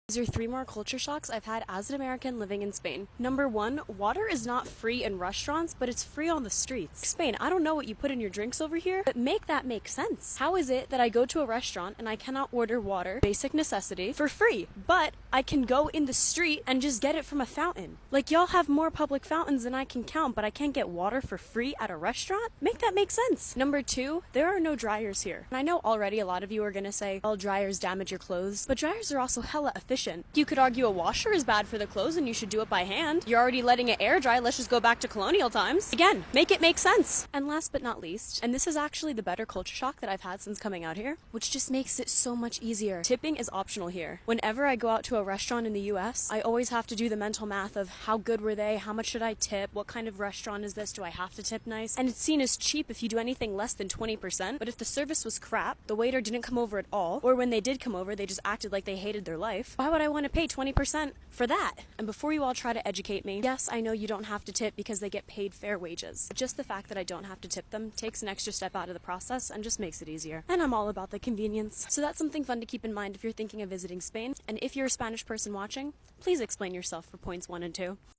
These are three more culture shocks I've had as an American living in Spain. Number one, water is not free in restaurants, but it's free on the streets. Spain, I don't know what you put in your drinks over here, but make that make sense. How is it that I go to a restaurant and I cannot order water, basic necessity, for free, but I can go in the street and just get it from a fountain? Like, y'all have more public fountains than I can count, but I can't get water for free at a restaurant? Make that make sense. Number two, there are no dryers here. And I know already a lot of you are gonna say, well, dryers damage your clothes, but dryers are also hella efficient. You could argue a washer is bad for the clothes and you should do it by hand. You're already letting it air dry, let's just go back to colonial times. Again, make it make sense. And last but not least, and this is actually the better culture shock that I've had since coming out here, which just makes it so much easier. Tipping is optional here. Whenever I go out to a restaurant in the US, I always have to do the mental math of how good were they, how much should I tip, what kind of restaurant is this, do I have to tip nice? And it's seen as cheap if you do anything less than 20%, but if the service was crap, the waiter didn't come over at all, or when they did come over, they just acted like they hated their life, why would I want to pay 20% for that? And before you all try to educate me, yes, I know you don't have to tip because they get paid fair wages, but just the fact that I don't have to tip them takes an extra step out of the process and just makes it easier. And I'm all about the convenience. So that's something fun to keep in mind if you're thinking of visiting Spain, and if you're a Spanish person watching, please explain yourself for points 1 and 2.